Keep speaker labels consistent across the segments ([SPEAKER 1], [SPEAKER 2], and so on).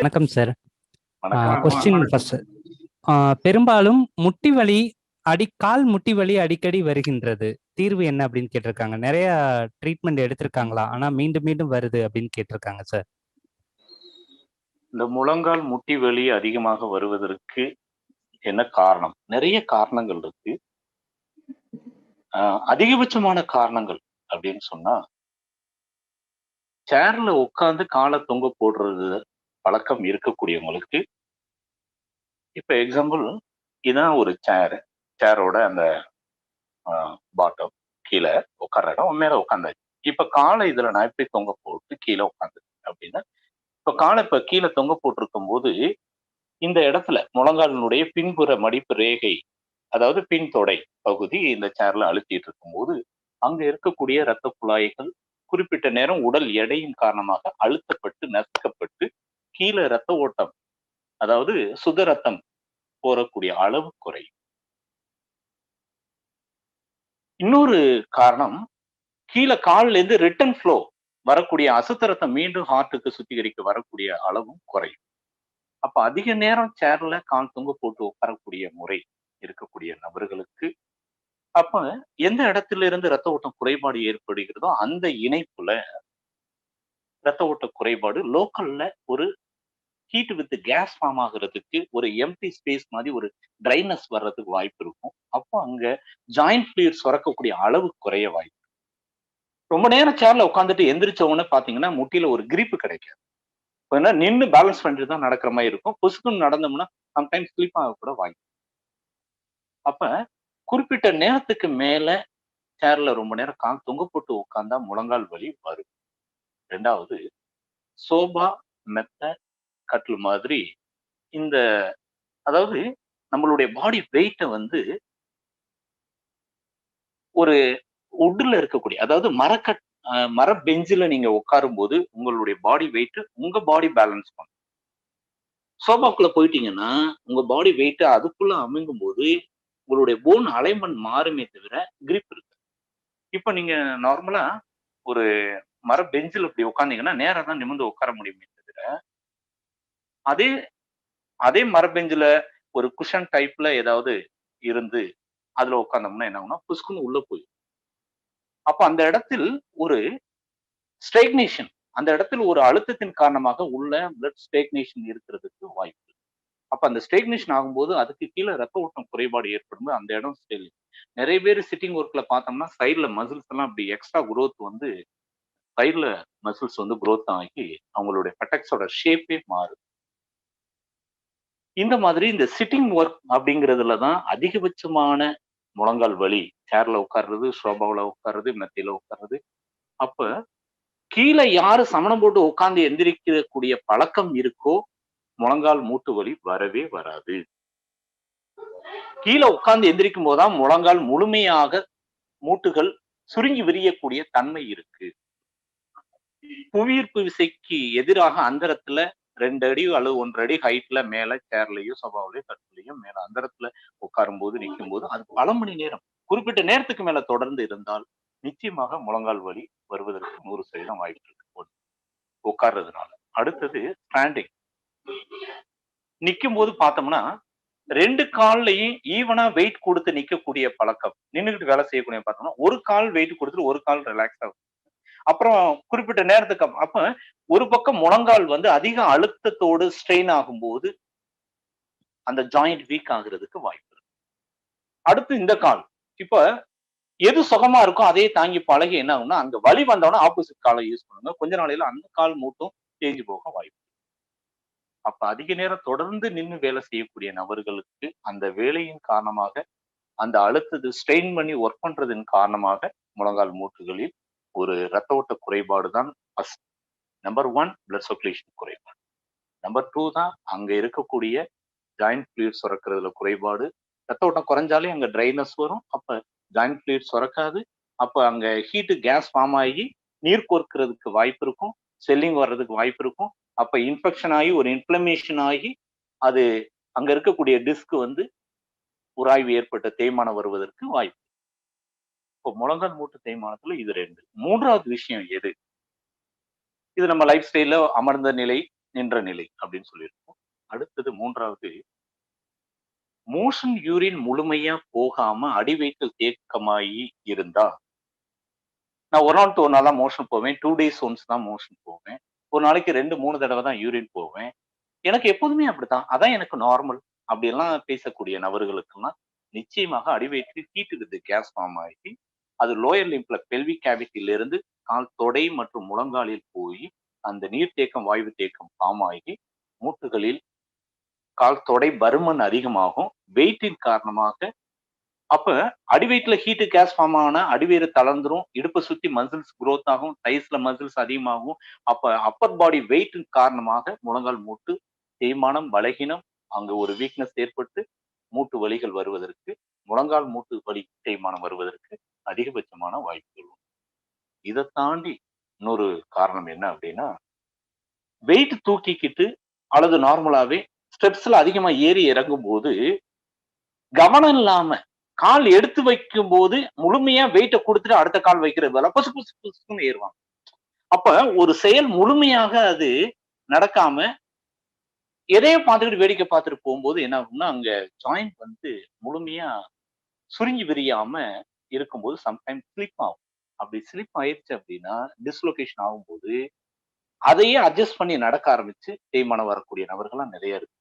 [SPEAKER 1] வணக்கம் சார்.
[SPEAKER 2] வணக்கம்.
[SPEAKER 1] Question first. பெரும்பாலும் முட்டி வலி கால் முட்டி வலி அடிக்கடி வருகின்றது. தீர்வு என்ன அப்படின்னு கேட்டிருக்காங்க. நிறைய ட்ரீட்மெண்ட் எடுத்திருக்காங்களா? ஆனா மீண்டும் மீண்டும் வருது அப்படின்னு கேட்டிருக்காங்க சார்.
[SPEAKER 2] இந்த முழங்கால் முட்டி வலி அதிகமாக வருவதற்கு என்ன காரணம்? நிறைய காரணங்கள் இருக்கு. அதிகபட்சமான காரணங்கள் அப்படின்னு சொன்னா, சேர்ல உட்கார்ந்து காலை தொங்க போடுறது பழக்கம் இருக்கக்கூடியவங்களுக்கு, இப்ப எக்ஸாம்பிள் இதான் ஒரு சேரோட அந்த பாட்டம் கீழே உட்கார்ற இடம் மேல உட்காந்தாச்சு. இப்ப காலை இதுல நான் எப்படி தொங்க போட்டு கீழே உட்காந்து அப்படின்னா, இப்ப காலை இப்ப கீழே தொங்க போட்டிருக்கும் போது இந்த இடத்துல முழங்காலினுடைய பின்புற மடிப்பு ரேகை, அதாவது பின் தொடை பகுதி இந்த சேர்ல அழுத்திட்டு இருக்கும்போது அங்க இருக்கக்கூடிய இரத்த குழாய்கள் குறிப்பிட்ட நேரம் உடல் எடையின் காரணமாக அழுத்தப்பட்டு நசுக்கப்பட்டு கீழே இரத்த ஓட்டம், அதாவது சுத ரத்தம் போறக்கூடிய அளவு குறையும். இன்னொரு காரணம், கீழே கால்ல இருந்து ரிட்டர்ன் ஃப்ளோ வரக்கூடிய அசுத்த ரத்தம் மீண்டும் ஹார்ட்டுக்கு சுத்திகரிக்க வரக்கூடிய அளவும் குறையும். அப்ப அதிக நேரம் சேர்ல கால் தொங்க போட்டு உட்காரக்கூடிய முறை இருக்கக்கூடிய நபர்களுக்கு, அப்ப எந்த இடத்துல இருந்து ரத்த ஓட்டம் குறைபாடு ஏற்படுகிறதோ அந்த இணைப்புல ரத்த ஓட்ட குறைபாடு லோக்கல்ல ஒரு ஹீட் வித் கேஸ் ஃபார்ம் ஆகுறதுக்கு ஒரு எம்டி ஸ்பேஸ் மாதிரி ஒரு ட்ரைனஸ் வர்றதுக்கு வாய்ப்பு இருக்கும். அப்போ அங்க ஜாயிண்ட் ஃப்ளூயிட் சுரக்கக்கூடிய அளவு குறைய வாய்ப்பு. ரொம்ப நேரம் சேர்ல உட்காந்துட்டு எந்திரிச்ச உடனே பாத்தீங்கன்னா முட்டியில ஒரு கிரிப்பு கிடைக்காது. நின்று பேலன்ஸ் பண்ணிட்டு தான் நடக்கிற மாதிரி இருக்கும். புசுக்குன்னு நடந்தோம்னா சம்டைம்ஸ் ஸ்லிப் ஆக கூட வாய்ப்பு. அப்ப குறிப்பிட்ட நேரத்துக்கு மேல சேர்ல ரொம்ப நேரம் கால் தொங்க போட்டு உட்கார்ந்தா முழங்கால் வலி வரும். ரெண்டாவது, சோபா, மெத்த, கட்டில் மாதிரி இந்த அதாவது நம்மளுடைய பாடி வெயிட்ட வந்து ஒரு உட்ல இருக்கக்கூடிய, அதாவது மர பெஞ்சில நீங்க உட்காரும் போது உங்களுடைய பாடி வெயிட் உங்க பாடி பேலன்ஸ் பண்ணும். சோபாக்குள்ள போயிட்டீங்கன்னா உங்க பாடி வெயிட் அதுக்குள்ள அமைங்கும் போது உங்களுடைய போன் அலைன்மென்ட் மாறுமே தவிர கிரிப் இருக்கு. இப்ப நீங்க நார்மலா ஒரு மர பெஞ்சில் இப்படி உட்காந்தீங்கன்னா நேரா தான் நிமிர்ந்து உட்கார முடியுமே தவிர, அதே அதே மர பெஞ்சில ஒரு குஷன் டைப்ல ஏதாவது இருந்து அதுல உட்கார்ந்தோம்னா என்ன ஆகும்னா புஷ்குன்னு உள்ள போய், அப்ப அந்த இடத்தில் ஒரு ஸ்டேக்னேஷன், அந்த இடத்தில் ஒரு அழுத்தத்தின் காரணமாக உள்ள பிளட் ஸ்டேக்னேஷன் இருக்கிறதுக்கு வாய்ப்பு. அப்ப அந்த ஸ்டேக்னேஷன் ஆகும்போது அதுக்கு கீழே ரத்த ஓட்டம் குறைபாடு ஏற்படும். அந்த இடம் ஸ்டேல். நிறைய பேர் சிட்டிங் ஒர்க்ல பார்த்தோம்னா சைட்ல மசில்ஸ் எல்லாம் அப்படி எக்ஸ்ட்ரா குரோத் வந்து சைட்ல மசில்ஸ் வந்து குரோத் ஆகி அவங்களுடைய பட்டக்ஸோட ஷேப்பே மாறும். இந்த மாதிரி இந்த சிட்டிங் ஒர்க் அப்படிங்கிறதுல தான் அதிகபட்சமான முழங்கால் வலி, சேர்ல உட்கார்றது, சோபாவில் உட்கார்றது, மெத்தையில உட்கார்றது. அப்ப கீழே யாரு சமணம் போட்டு உட்கார்ந்து எந்திரிக்கக்கூடிய பழக்கம் இருக்கோ முழங்கால் மூட்டு வலி வரவே வராது. கீழே உட்கார்ந்து எந்திரிக்கும் போதுதான் முழங்கால் முழுமையாக மூட்டுகள் சுருங்கி விரியக்கூடிய தன்மை இருக்கு. புவியீர்ப்பு விசைக்கு எதிராக அந்தரத்துல 2 அடி அல்லது 1 அடி ஹைட்ல மேல சேர்லயும் சோபாவிலையும் கட்டிலையும் மேல அந்தரத்துல உட்காரும் போது நிற்கும் போது அது பல மணி நேரம் குறிப்பிட்ட நேரத்துக்கு மேல தொடர்ந்து இருந்தால் நிச்சயமாக முழங்கால் வலி வருவதற்கு 100% வாய்ப்பு இருக்கு உட்கார்றதுனால. அடுத்தது ஸ்டாண்டிங். நிற்கும் போது பார்த்தோம்னா 2 கால்லையும் ஈவனா வெயிட் கொடுத்து நிக்கக்கூடிய பழக்கம், நின்றுகிட்டு வேலை செய்யக்கூடிய பார்த்தோம்னா ஒரு கால் வெயிட் கொடுத்துட்டு ஒரு கால் ரிலாக்ஸ் ஆகும். அப்புறம் குறிப்பிட்ட நேரத்துக்கு அப்ப ஒரு பக்கம் முழங்கால் வந்து அதிக அழுத்தத்தோடு ஸ்ட்ரெயின் ஆகும்போது அந்த ஜாயிண்ட் வீக் ஆகுறதுக்கு வாய்ப்பு இருக்கு. அடுத்து இந்த கால், இப்ப எது சுகமா இருக்கோ அதே தாங்கி பழகி என்ன ஆகும்னா அங்க வலி வந்தோம்னா ஆப்போசிட் காலை யூஸ் பண்ணுங்க. கொஞ்ச நாளையில அந்த கால் மூட்டும் தேஞ்சு போக வாய்ப்பு. அப்ப அதிக நேரம் தொடர்ந்து நின்று வேலை செய்யக்கூடிய நபர்களுக்கு அந்த வேலையின் காரணமாக அந்த அழுத்தத்தை ஸ்ட்ரெயின் பண்ணி ஒர்க் பண்றதன் காரணமாக முழங்கால் மூட்டுகளில் ஒரு ரத்த ஓட்ட குறைபாடு தான் நம்பர் 1 பிளட் சர்க்குலேஷன் குறைபாடு. நம்பர் 2 தான் அங்க இருக்கக்கூடிய ஜாயிண்ட் ஃப்ளூயிட் சுரக்கிறதுல குறைபாடு. ரத்த ஓட்டம் குறைஞ்சாலே அங்க ட்ரைனஸ் வரும். அப்ப ஜாயிண்ட் ஃப்ளூயிட் சுரக்காது. அப்ப அங்க ஹீட்டு கேஸ் ஃபார்ம் ஆகி நீர் கோர்க்கிறதுக்கு வாய்ப்பு இருக்கும், ஸ்வெல்லிங் வர்றதுக்கு வாய்ப்பு இருக்கும். அப்ப இன்ஃபெக்ஷன் ஆகி ஒரு இன்ஃப்ளமேஷன் ஆகி அது அங்க இருக்கக்கூடிய டிஸ்க் வந்து உராய்வு ஏற்பட்ட தேய்மானம் வருவதற்கு வாய்ப்பு. இப்போ முழங்கால் மூட்டு தேய்மானத்துல இது 2. 3வது விஷயம் எது? இது நம்ம லைஃப் ஸ்டைல்ல அமர்ந்த நிலை, நின்ற நிலை அப்படின்னு சொல்லியிருக்கோம். அடுத்தது 3வது மோஷன் யூரின் முழுமையா போகாம அடிவயிற்றில் தேக்கமாயி இருந்தா, நான் ஒரு நாள் ஒரு நாள் தான் மோஷன் போவேன். 2 டேஸ் ஒன்ஸ் தான் மோஷன் போவேன். ஒரு நாளைக்கு 2, 3 தடவை தான் யூரின் போவேன். எனக்கு எப்போதுமே அப்படித்தான். அதான் எனக்கு நார்மல். அப்படியெல்லாம் பேசக்கூடிய நபர்களுக்கெல்லாம் நிச்சயமாக அடிவயிற்றில் ஹீட் இருக்குது கேஸ் ஃபார்ம் ஆகி, அது லோயர் லிம்ப்ல பெல்விக் கேவிட்டில இருந்து கால் தொடை மற்றும் முழங்காலில் போய் அந்த நீர்த்தேக்கம், வாயு தேக்கம் ஃபார்ம் ஆகி மூட்டுகளில் கால் தொடை பருமன் அதிகமாகும். வெயிட்டின் காரணமாக அப்ப அடிவயிற்றுல ஹீட் கேஸ் ஃபார்ம் ஆனா அடிவயிறு தளர்ந்துரும். இடுப்பை சுத்தி மசில்ஸ் குரோத் ஆகும். தைஸ்ல மசில்ஸ் அதிகமாகும். அப்ப அப்பர் பாடி வெயிட்டின் காரணமாக முழங்கால் மூட்டு தேய்மானம், பலகீனம், அங்க ஒரு வீக்னஸ் ஏற்பட்டு மூட்டு வலிகள் வருவதற்கு, முழங்கால் மூட்டு வலி தேய்மானம் வருவதற்கு அதிகபட்சமான வாய்ப்புகள் உண்டு. இதை தாண்டி இன்னொரு காரணம் என்ன அப்படின்னா, வெயிட் தூக்கிக்கிட்டு அல்லது நார்மலாவே ஸ்டெப்ஸ்ல அதிகமா ஏறி இறங்கும் போது கவனம் இல்லாம கால் எடுத்து வைக்கும் போது முழுமையா வெயிட்ட கொடுத்துட்டு அடுத்த கால் வைக்கிறது பதிலா புசு புசு புசுன்னு ஏறுவாங்க. அப்ப ஒரு செயல் முழுமையாக அது நடக்காம எதையோ பார்த்துக்கிட்டு வேடிக்கை பார்த்துட்டு போகும்போது என்ன ஆகும்னா, அங்க ஜாயிண்ட் வந்து முழுமையா சுருங்கி விரியாம இருக்கும்போது சம்டைம்ஸ் ஸ்லிப் ஆகும். அப்படி ஸ்லிப் ஆயிருச்சு அப்படின்னா டிஸ்லொகேஷன் ஆகும்போது அதையே அட்ஜஸ்ட் பண்ணி நடக்க ஆரம்பிச்சு தேய்மானம் வரக்கூடிய நபர்கள்லாம் நிறைய இருக்கு.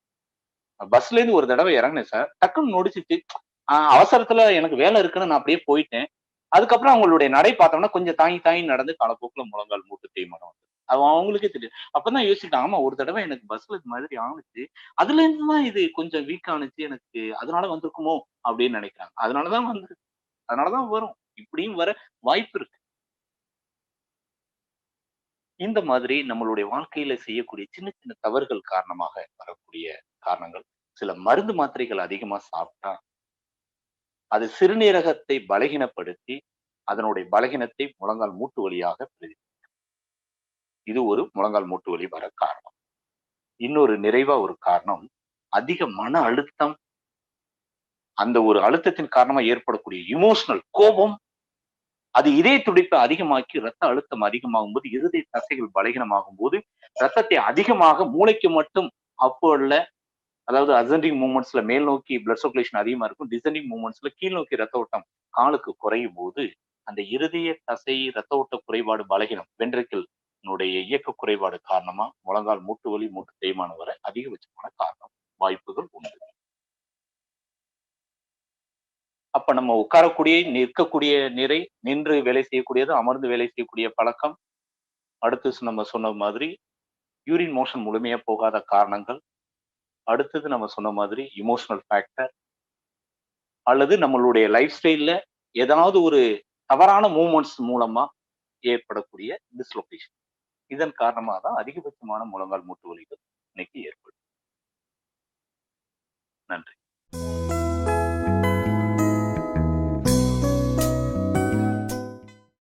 [SPEAKER 2] பஸ்ல இருந்து ஒரு தடவை இறங்கினேன் சார். டக்குன்னு நொடிச்சிச்சு. அவசரத்துல எனக்கு வேலை இருக்குன்னு நான் அப்படியே போயிட்டேன். அதுக்கப்புறம் அவங்களுடைய நடை பார்த்தோம்னா கொஞ்சம் தாங்கி தாங்கி நடந்து காலப்போக்குல முழங்கால் மூட்டு தேய்மானம் வந்தது. அது அவங்களுக்கே தெரியும். அப்பதான் யோசிச்சிட்டேன். ஆமா ஒரு தடவை எனக்கு பஸ்ல இது மாதிரி ஆனுச்சு. அதுல இருந்து தான் இது கொஞ்சம் வீக் ஆனுச்சு. எனக்கு அதனால வந்திருக்குமோ அப்படின்னு நினைக்கிறாங்க. அதனாலதான் வந்து அதனாலதான் வரும். இப்படியும் வர வாய்ப்பு இருக்கு. இந்த மாதிரி நம்மளுடைய வாழ்க்கையில செய்யக்கூடிய சின்ன சின்ன தவறுகள் காரணமாக வரக்கூடிய காரணங்கள். சில மருந்து மாத்திரைகள் அதிகமா சாப்பிட்டா அது சிறுநீரகத்தை பலகீனப்படுத்தி அதனுடைய பலகீனத்தை முழங்கால் மூட்டு வழியாக இது ஒரு முழங்கால் மூட்டு வலி வர காரணம். இன்னொரு நிறைவா ஒரு காரணம் அதிக மன அழுத்தம். அந்த ஒரு அழுத்தத்தின் காரணமா ஏற்படக்கூடிய இமோஷனல் கோபம் அது இதய துடிப்பை அதிகமாக்கி ரத்த அழுத்தம் அதிகமாகும் போது இருதய தசைகள் பலகீனமாகும் போது ரத்தத்தை அதிகமாக மூளைக்கு மட்டும் அப்போல அதாவது அசெண்டிங் மூவ்மெண்ட்ஸ்ல மேல் நோக்கி பிளட் சர்க்குலேஷன் அதிகமா இருக்கும். டிசெண்டிங் மூவ்மெண்ட்ஸ்ல கீழ் நோக்கி ரத்த ஓட்டம் காலுக்கு குறையும் போது அந்த இருதய தசை ரத்த ஓட்ட குறைபாடு பலகீனம் வென்ட்ரிக்கிள் இயக்க குறைபாடு காரணமா முழங்கால் மூட்டு வலி மூட்டு தேய்மானம் வர அதிகபட்சமான காரணம் வாய்ப்புகள் உண்டு. அப்ப நம்ம உட்காரக்கூடிய நிற்கக்கூடிய நிறை நின்று வேலை செய்யக்கூடியது அமர்ந்து வேலை செய்யக்கூடிய பழக்கம். அடுத்து நம்ம சொன்ன மாதிரி யூரின் மோஷன் முழுமையா போகாத காரணங்கள். அடுத்தது நம்ம சொன்ன மாதிரி இமோஷனல் ஃபேக்டர் அல்லது நம்மளுடைய லைஃப் ஸ்டைல்ல ஏதாவது ஒரு தவறான மூவ்மெண்ட்ஸ் மூலமா ஏற்படக்கூடிய டிஸ்லொகேஷன். இதன் காரணமாக தான் அதிகபட்சமான முழங்கால் மூட்டு வலிகள் இன்னைக்கு ஏற்படும்.